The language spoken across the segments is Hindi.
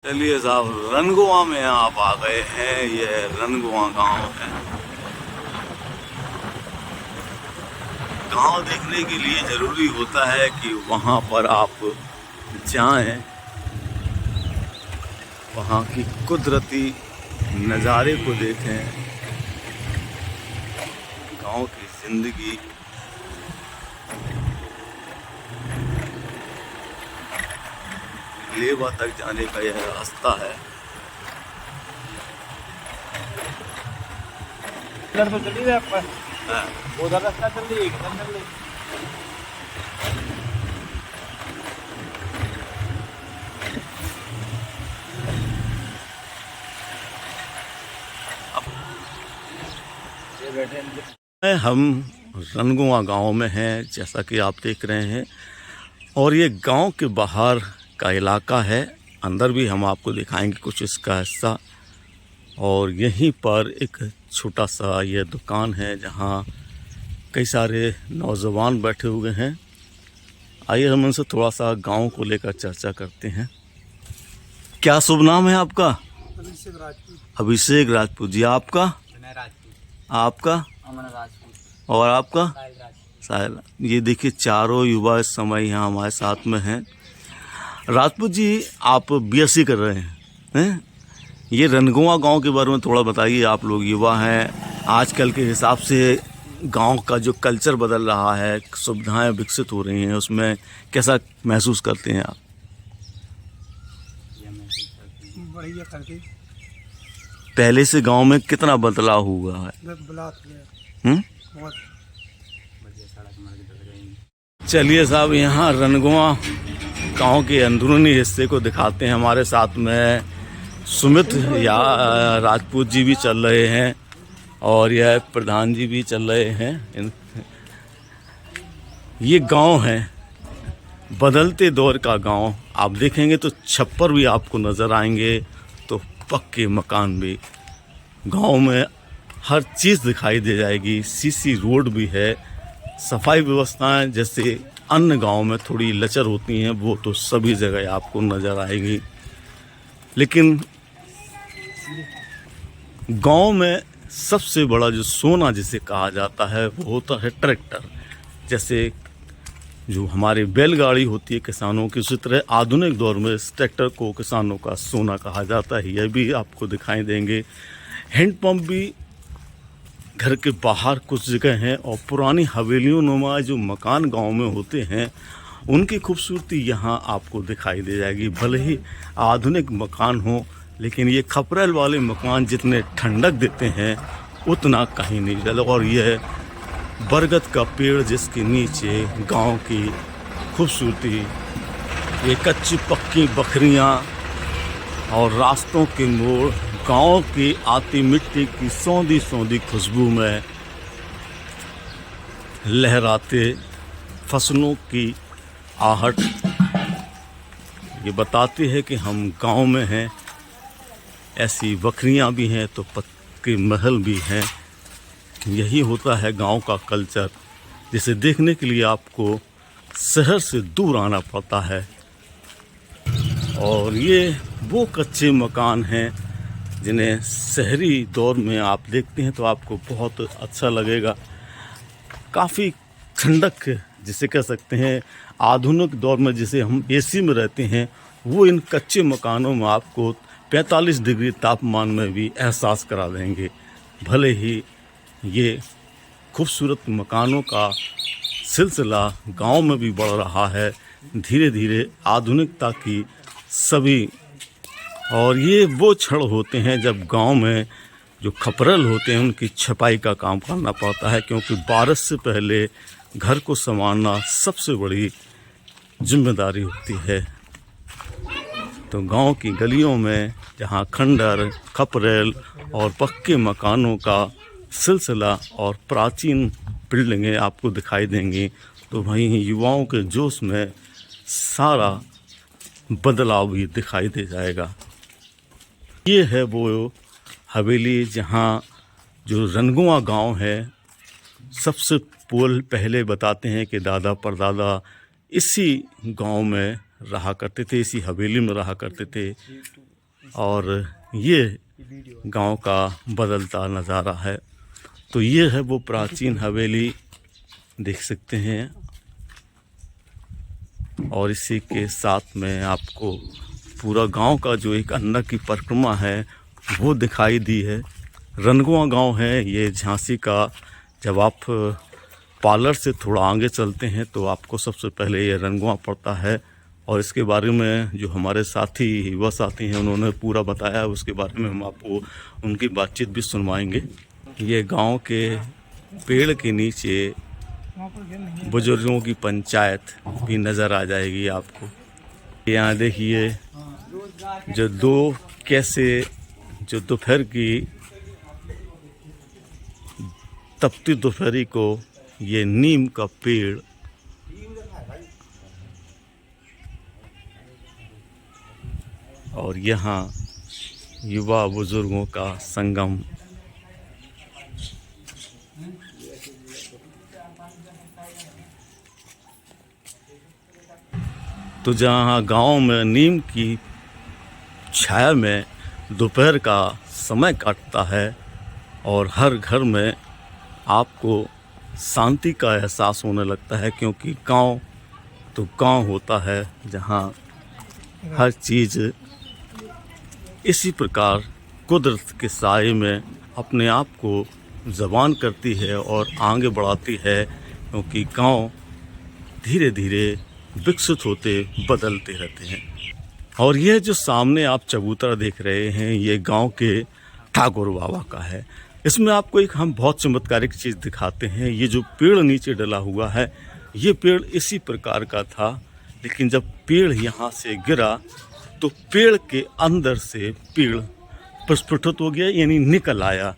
चलिए साहब, रनगुआ में आप आ गए हैं। ये रनगुआ गांव है। गांव देखने के लिए जरूरी होता है कि वहां पर आप जाएं, वहां की कुदरती नज़ारे को देखें, गांव की जिंदगी। लेवा तक जाने का यह रास्ता है। इधर तो चली रहे पर हाँ। उधर रास्ता चल रही है, इधर चल रही है। ये बैठे हैं। हम रनगुआ गांव में हैं, जैसा कि आप देख रहे हैं। और ये गांव के बाहर का इलाका है। अंदर भी हम आपको दिखाएंगे कुछ इसका हिस्सा। और यहीं पर एक छोटा सा ये दुकान है जहां कई सारे नौजवान बैठे हुए हैं। आइए हम उनसे थोड़ा सा गांव को लेकर चर्चा करते हैं। क्या शुभ नाम है आपका? अभिषेक राजपूत। अभिषेक राजपूत जी। आपका? विनय राजपूत। आपका? अमन राजपूत। और आपका? साहिल राजपूत। साहिल। ये देखिए, चारों युवा इस समय यहाँ हमारे साथ में हैं। राजपूत जी, आप बीएससी कर रहे हैं? ये रनगुआ गांव के बारे में थोड़ा बताइए। आप लोग युवा हैं, आजकल के हिसाब से गांव का जो कल्चर बदल रहा है, सुविधाएं विकसित हो रही हैं, उसमें कैसा महसूस करते हैं आप? बढ़िया करके पहले से गांव में कितना बदलाव हुआ है? बहुत बढ़िया सड़क मार्ग। चलिए साहब, यहाँ रनगुआ गांव के अंदरूनी हिस्से को दिखाते हैं। हमारे साथ में सुमित या राजपूत जी भी चल रहे हैं और यह प्रधान जी भी चल रहे हैं। ये गांव है, बदलते दौर का गांव। आप देखेंगे तो छप्पर भी आपको नज़र आएंगे, तो पक्के मकान भी। गांव में हर चीज़ दिखाई दे जाएगी। सीसी रोड भी है। सफाई व्यवस्थाएं जैसे अन्य गांव में थोड़ी लचर होती हैं, वो तो सभी जगह आपको नज़र आएगी। लेकिन गांव में सबसे बड़ा जो सोना जिसे कहा जाता है वो होता है ट्रैक्टर। जैसे जो हमारी बैलगाड़ी होती है किसानों की, उसी तरह आधुनिक दौर में इस ट्रैक्टर को किसानों का सोना कहा जाता है। यह भी आपको दिखाई देंगे। हैंडपंप भी घर के बाहर कुछ जगह हैं। और पुरानी हवेलियों नुमा जो मकान गांव में होते हैं, उनकी खूबसूरती यहाँ आपको दिखाई दे जाएगी। भले ही आधुनिक मकान हो, लेकिन ये खपरेल वाले मकान जितने ठंडक देते हैं उतना कहीं नहीं चला। और यह बरगद का पेड़ जिसके नीचे गांव की खूबसूरती, ये कच्ची पक्की बकरियां और रास्तों के मोड़, गांव की आती मिट्टी की सौंधी सौंधी खुशबू में लहराते फसलों की आहट, ये बताती है कि हम गांव में हैं। ऐसी बकरियां भी हैं तो पक्के महल भी हैं। यही होता है गांव का कल्चर, जिसे देखने के लिए आपको शहर से दूर आना पड़ता है। और ये वो कच्चे मकान हैं जिन्हें शहरी दौर में आप देखते हैं तो आपको बहुत अच्छा लगेगा। काफ़ी ठंडक जिसे कह सकते हैं, आधुनिक दौर में जिसे हम एसी में रहते हैं, वो इन कच्चे मकानों में आपको 45 डिग्री तापमान में भी एहसास करा देंगे। भले ही ये खूबसूरत मकानों का सिलसिला गांव में भी बढ़ रहा है धीरे धीरे आधुनिकता की सभी। और ये वो क्षण होते हैं जब गांव में जो खपरल होते हैं उनकी छपाई का काम करना पड़ता है, क्योंकि बारिश से पहले घर को संभालना सबसे बड़ी जिम्मेदारी होती है। तो गांव की गलियों में जहां खंडर, खपरेल और पक्के मकानों का सिलसिला और प्राचीन बिल्डिंगें आपको दिखाई देंगी, तो वहीं युवाओं के जोश में सारा बदलाव भी दिखाई दे जाएगा। ये है वो हवेली जहाँ जो रनगुआ गांव है। सबसे पहले बताते हैं कि दादा परदादा इसी गांव में रहा करते थे, इसी हवेली में रहा करते थे। और ये गांव का बदलता नज़ारा है। तो ये है वो प्राचीन हवेली, देख सकते हैं। और इसी के साथ में आपको पूरा गांव का जो एक अंदर की परिक्रमा है वो दिखाई दी है। रनगुआ गांव है ये झांसी का। जब आप पार्लर से थोड़ा आगे चलते हैं तो आपको सबसे पहले ये रनगुआ पड़ता है। और इसके बारे में जो हमारे साथी युवा साथी हैं उन्होंने पूरा बताया है, उसके बारे में हम आपको उनकी बातचीत भी सुनवाएंगे। ये गांव के पेड़ के नीचे बुजुर्गों की पंचायत भी नज़र आ जाएगी आपको। यहाँ देखिए जो जो दोपहर की तपती दोपहरी को ये नीम का पेड़ और यहाँ युवा बुजुर्गों का संगम। तो जहाँ गांव में नीम की छाया में दोपहर का समय काटता है और हर घर में आपको शांति का एहसास होने लगता है, क्योंकि गांव तो गांव होता है जहाँ हर चीज़ इसी प्रकार कुदरत के साए में अपने आप को जवान करती है और आगे बढ़ाती है, क्योंकि गांव धीरे धीरे विकसित होते बदलते रहते हैं। और यह जो सामने आप चबूतरा देख रहे हैं ये गांव के ठाकुर बाबा का है। इसमें आपको एक हम बहुत चमत्कारिक चीज़ दिखाते हैं। ये जो पेड़ नीचे डला हुआ है ये पेड़ इसी प्रकार का था, लेकिन जब पेड़ यहाँ से गिरा तो पेड़ के अंदर से पेड़ प्रस्फुटित हो गया, यानी निकल आया।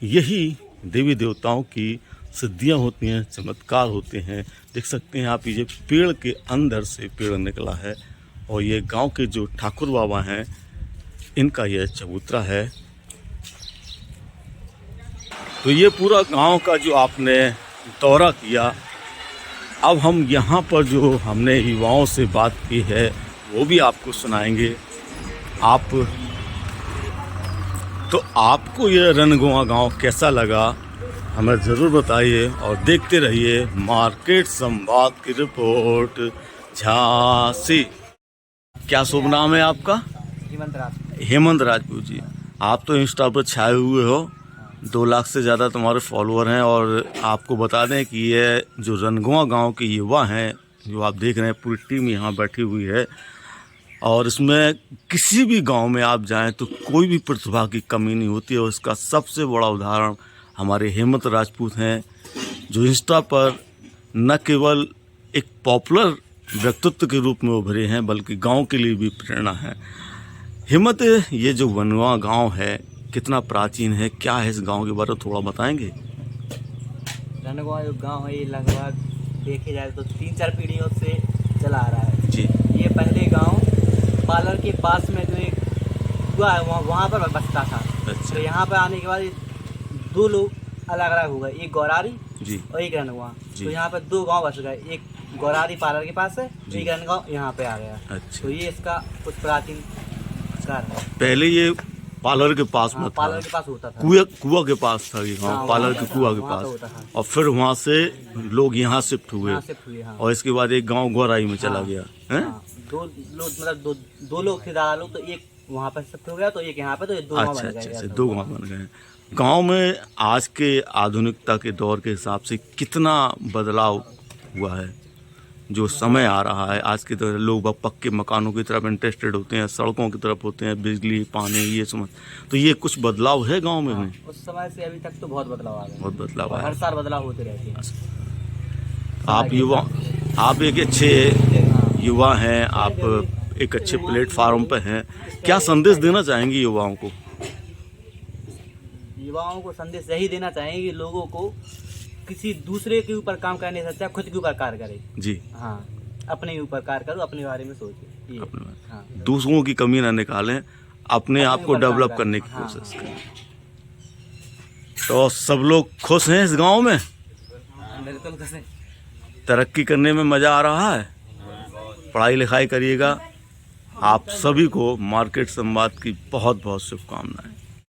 यही देवी देवताओं की सिद्धियाँ होती हैं, चमत्कार होते हैं। देख सकते हैं आप, ये पेड़ के अंदर से पेड़ निकला है। और ये गांव के जो ठाकुर बाबा हैं इनका यह चबूतरा है। तो ये पूरा गांव का जो आपने दौरा किया, अब हम यहाँ पर जो हमने युवाओं से बात की है वो भी आपको सुनाएंगे। तो आपको ये रनगुआ गांव कैसा लगा हमें ज़रूर बताइए और देखते रहिए मार्केट संवाद की रिपोर्ट झांसी। क्या शुभ नाम है आपका? हेमंत राजपूत जी। आप तो इंस्टा पर छाए हुए हो, 2 लाख से ज़्यादा तुम्हारे फॉलोअर हैं। और आपको बता दें कि ये जो रनगुआ गांव के युवा हैं जो आप देख रहे हैं, पूरी टीम यहाँ बैठी हुई है। और इसमें किसी भी गांव में आप जाएं तो कोई भी प्रतिभा की कमी नहीं होती है। और इसका सबसे बड़ा उदाहरण हमारे हेमंत राजपूत हैं, जो इंस्टा पर न केवल एक पॉपुलर व्यक्तित्व के रूप में उभरे हैं बल्कि गांव के लिए भी प्रेरणा है। हेमंत, ये जो रनगुआ गांव है कितना प्राचीन है, क्या है इस गांव के बारे में थोड़ा बताएंगे? रनगुआ जो गांव है ये लगभग देखे जाए तो 3-4 पीढ़ियों से चला आ रहा है जी। ये पहले गांव पार्लर के पास में जो एक कुआ है वहाँ पर बसता था। अच्छा। तो यहाँ पर आने के बाद 2 लोग अलग अलग हो गए, एक गौरारी जी और एक रनगुआ। जी। तो यहाँ पर 2 गांव बस गए, एक गौरारी पार्लर के पास है, जी। एक रनगुआ यहाँ पे आ गया। अच्छा। तो ये इसका कुछ प्राचीन संस्कार है। पहले ये पार्लर के पास में था, पार्लर के पास होता था, कुआ के पास था ये गाँव, हाँ, पार्लर वहाँ के पे कुआ था, के वहाँ पे पास। होता था। और फिर वहाँ से लोग यहाँ शिफ्ट हुए। यहाँ शिफ्ट हुए, हाँ। और इसके बाद एक गांव गौराई में चला गया है। हाँ, 2 लोग मतलब 2 लोग थे ज़्यादा लोग, तो एक वहाँ पर शिफ्ट हो गया, तो एक यहाँ पे, तो ये 2 गाँव अच्छा बन अच्छा गए। अच्छा, 2 गाँव बन गए। गांव में आज के आधुनिकता के दौर के हिसाब से कितना बदलाव हुआ है? जो समय आ रहा है आज के दौर, लोग पक्के मकानों की तरफ इंटरेस्टेड होते हैं, सड़कों की तरफ होते हैं, बिजली पानी ये समझ। तो ये कुछ बदलाव है गांव में? हाँ, उस समय से अभी तक तो बहुत बदलाव आ गया, बहुत बदलाव और है। हर साल बदलाव होते रहते हैं। आप एक अच्छे युवा हैं, आप एक अच्छे प्लेटफार्म पे हैं। क्या संदेश देना चाहेंगे युवाओं को? युवाओं को संदेश यही देना चाहेंगे कि लोगों को किसी दूसरे के ऊपर काम करने से अच्छा खुद के ऊपर कार्य करे। जी हाँ, अपने ऊपर कार्य करो, अपने बारे में सोचे। हाँ। दूसरों की कमी ना निकालें, अपने आप को डेवलप करने की कोशिश करें। तो सब लोग खुश हैं इस गांव में? बिल्कुल खुश हैं। तरक्की करने में मज़ा आ रहा है? पढ़ाई लिखाई करिएगा आप सभी को मार्केट संवाद की बहुत बहुत शुभकामनाएं।